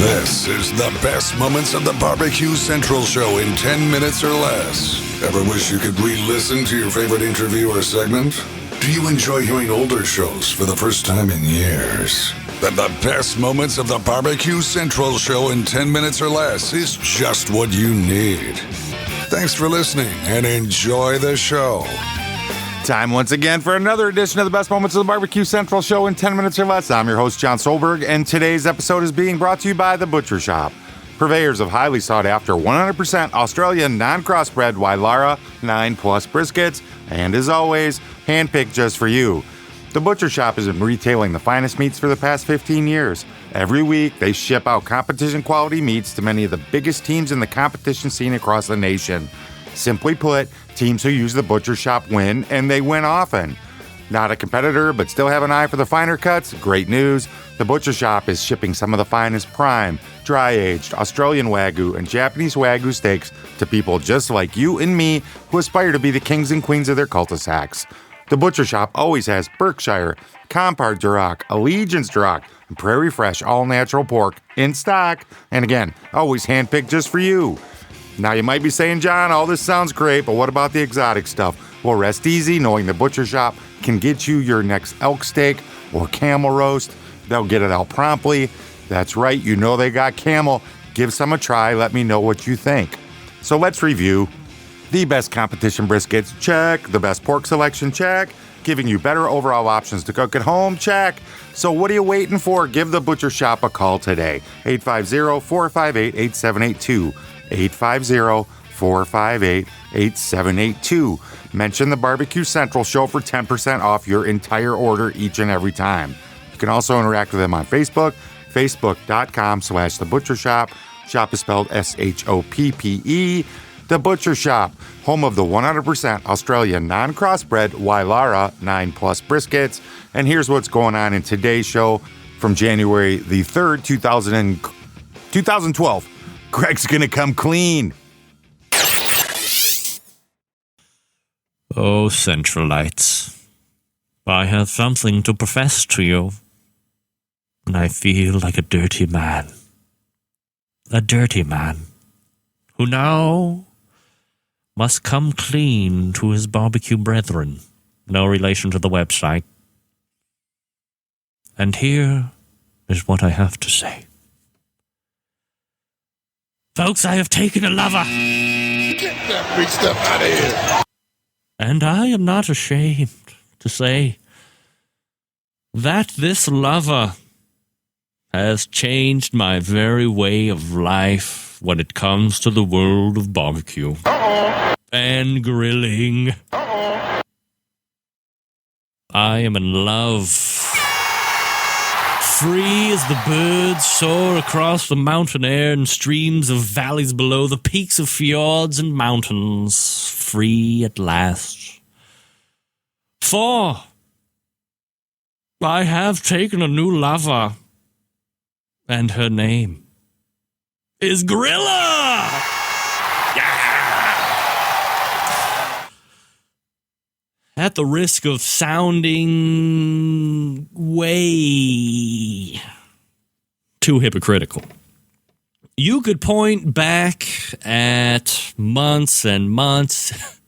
This is the best moments of the Barbecue Central show in 10 minutes or less. Ever wish you could re-listen to your favorite interview or segment? Do you enjoy hearing older shows for the first time in years? Then the best moments of the Barbecue Central show in 10 minutes or less is just what you need. Thanks for listening and enjoy the show. Time once again for another edition of the best moments of the Barbecue Central show in 10 minutes or less. I'm your host, John Solberg, and today's episode is being brought to you by The Butcher Shop, purveyors of highly sought after 100% Australian non-crossbred Wylarah 9 Plus briskets, and as always, handpicked just for you. The Butcher Shop has been retailing the finest meats for the past 15 years. Every week, they ship out competition quality meats to many of the biggest teams in the competition scene across the nation. Simply put, teams who use the Butcher Shop win, and they win often. Not a competitor, but still have an eye for the finer cuts? Great news. The Butcher Shop is shipping some of the finest prime, dry-aged Australian Wagyu and Japanese Wagyu steaks to people just like you and me who aspire to be the kings and queens of their cul-de-sacs. The Butcher Shop always has Berkshire, Compard Duroc, Allegiance Duroc, and Prairie Fresh all-natural pork in stock. And again, always handpicked just for you. Now you might be saying, John, all this sounds great, but what about the exotic stuff? Well, rest easy knowing the Butcher Shop can get you your next elk steak or camel roast. They'll get it out promptly. That's right, you know they got camel. Give some a try. Let me know what you think. So let's review. The best competition briskets, check. The best pork selection, check. Giving you better overall options to cook at home, check. So what are you waiting for? Give the Butcher Shop a call today. 850-458-8782. 850-458-8782. Mention the Barbecue Central show for 10% off your entire order each and every time. You can also interact with them on Facebook, facebook.com/The Butcher Shop. Shop is spelled S-H-O-P-P-E. The Butcher Shop, home of the 100% Australian non-crossbred Wylarah 9 Plus briskets. And here's what's going on in today's show from January the 3rd, 2012. Greg's gonna come clean. Oh, Centralites, I have something to profess to you, and I feel like a dirty man. A dirty man who now must come clean to his barbecue brethren, no relation to the website. And here is what I have to say. Folks, I have taken a lover. Get that big stuff out of here. And I am not ashamed to say that this lover has changed my very way of life when it comes to the world of barbecue and grilling. I am in love. Free as the birds soar across the mountain air and streams of valleys below the peaks of fjords and mountains. Free at last. For I have taken a new lover, and her name is Grilla! Yeah! At the risk of sounding way too hypocritical, you could point back at months and months,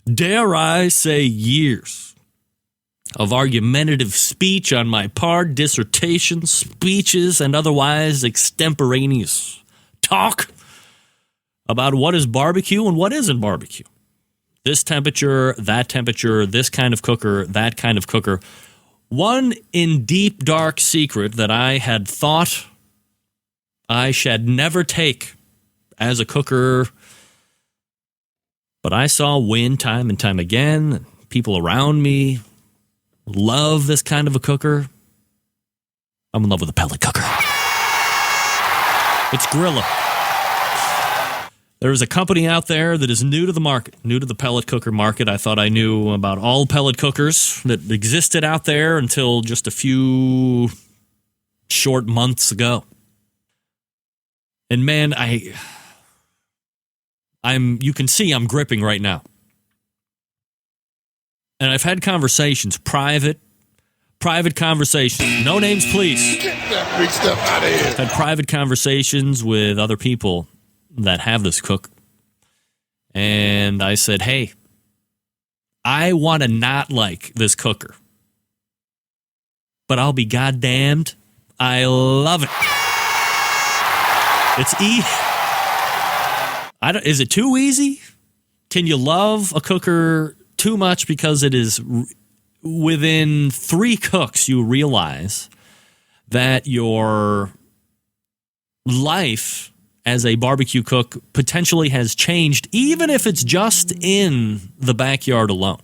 dare I say years, of argumentative speech on my part, dissertations, speeches, and otherwise extemporaneous talk about what is barbecue and what isn't barbecue. This temperature, that temperature, this kind of cooker, that kind of cooker. One in deep, dark secret that I had thought I should never take as a cooker, but I saw win time and time again. People around me love this kind of a cooker. I'm in love with a pellet cooker. It's Grilla. There is a company out there that is new to the market, new to the pellet cooker market. I thought I knew about all pellet cookers that existed out there until just a few short months ago. And man, you can see I'm gripping right now. And I've had conversations, private, private conversations. No names, please. Get that big stuff out of here. Had private conversations with other people that have this cooker. And I said, hey, I want to not like this cooker. But I'll be goddamned, I love it. It's is it too easy? Can you love a cooker too much because it is within 3 cooks you realize that your life as a barbecue cook potentially has changed, even if it's just in the backyard alone.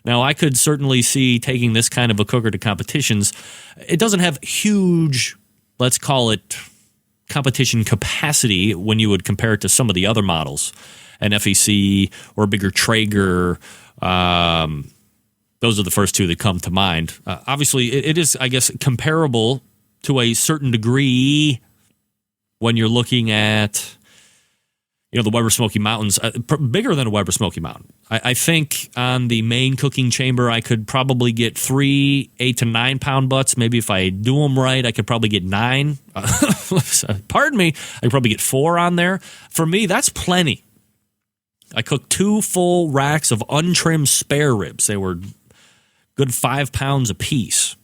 Now, I could certainly see taking this kind of a cooker to competitions. It doesn't have huge, let's call it, competition capacity when you would compare it to some of the other models, an FEC or a bigger Traeger. Those are the first 2 that come to mind. Obviously, it is, I guess, comparable to a certain degree when you're looking at, the Weber Smoky Mountains, bigger than a Weber Smoky Mountain. I think on the main cooking chamber, I could probably get 3 8 to 9 pound butts. Maybe if I do them right, I could probably get 9. Pardon me, I could probably get 4 on there. For me, that's plenty. I cooked 2 full racks of untrimmed spare ribs. They were good 5 pounds a piece.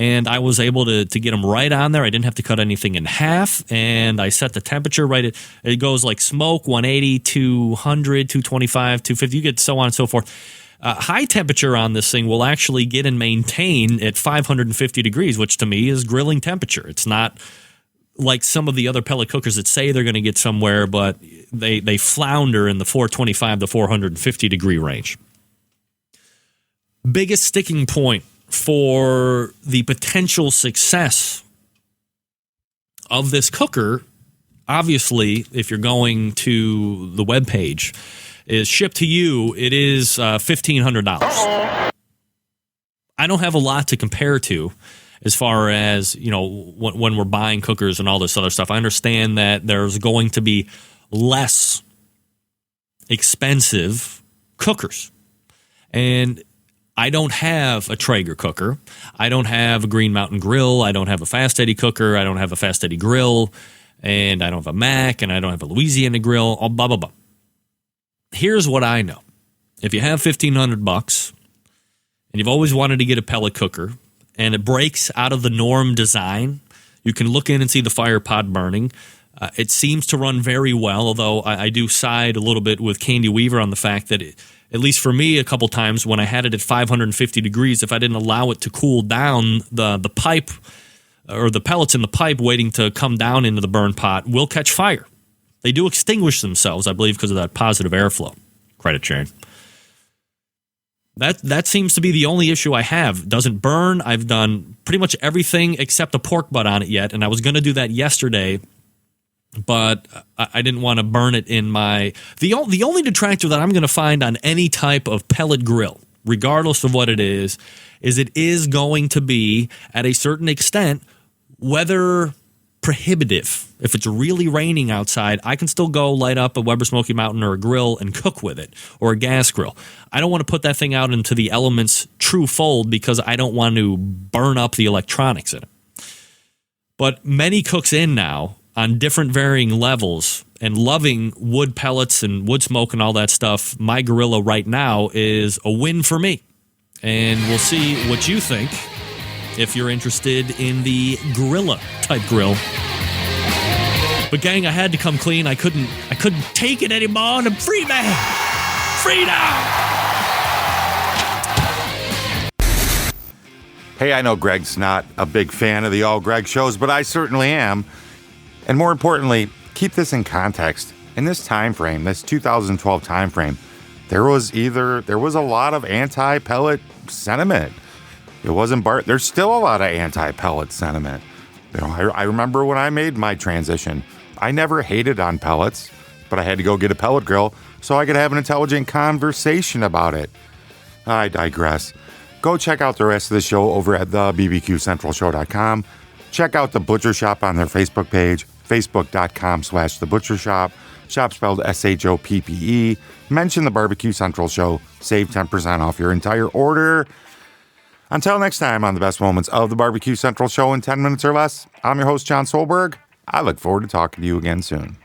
And I was able to get them right on there. I didn't have to cut anything in half. And I set the temperature right. It goes like smoke, 180, 200, 225, 250. You get so on and so forth. High temperature on this thing will actually get and maintain at 550 degrees, which to me is grilling temperature. It's not like some of the other pellet cookers that say they're going to get somewhere, but they flounder in the 425 to 450 degree range. Biggest sticking point for the potential success of this cooker, obviously, if you're going to the webpage, is shipped to you. It is $1,500. I don't have a lot to compare to as far as, when we're buying cookers and all this other stuff. I understand that there's going to be less expensive cookers. And I don't have a Traeger cooker. I don't have a Green Mountain grill. I don't have a Fast Eddie cooker. I don't have a Fast Eddie grill. And I don't have a Mac. And I don't have a Louisiana grill. Blah, blah, blah. Here's what I know. If you have $1,500 and you've always wanted to get a pellet cooker and it breaks out of the norm design, you can look in and see the fire pod burning. It seems to run very well, although I do side a little bit with Candy Weaver on the fact that at least for me, a couple times when I had it at 550 degrees, if I didn't allow it to cool down, the pipe or the pellets in the pipe waiting to come down into the burn pot will catch fire. They do extinguish themselves, I believe, because of that positive airflow. Credit sharing. That seems to be the only issue I have. It doesn't burn. I've done pretty much everything except a pork butt on it yet, and I was going to do that yesterday, but I didn't want to burn it in my... The only detractor that I'm going to find on any type of pellet grill, regardless of what it is it is going to be, at a certain extent, weather prohibitive. If it's really raining outside, I can still go light up a Weber Smoky Mountain or a grill and cook with it, or a gas grill. I don't want to put that thing out into the elements true fold because I don't want to burn up the electronics in it. But many cooks in now on different varying levels and loving wood pellets and wood smoke and all that stuff. My Grilla right now is a win for me. And we'll see what you think if you're interested in the Grilla type grill. But gang, I had to come clean. I couldn't take it anymore. I'm free, man. Free now. Hey, I know Greg's not a big fan of the All Greg shows, but I certainly am. And more importantly, keep this in context. In this time frame, this 2012 time frame, there was a lot of anti-pellet sentiment. It wasn't there's still a lot of anti-pellet sentiment. I remember when I made my transition, I never hated on pellets, but I had to go get a pellet grill so I could have an intelligent conversation about it. I digress. Go check out the rest of the show over at the bbqcentralshow.com. Check out the Butcher Shop on their Facebook page, facebook.com/thebutchershop. Shop spelled SHOPPE. Mention the Barbecue Central Show. Save 10% off your entire order. Until next time on the best moments of the Barbecue Central show in 10 minutes or less, I'm your host, John Solberg. I look forward to talking to you again soon.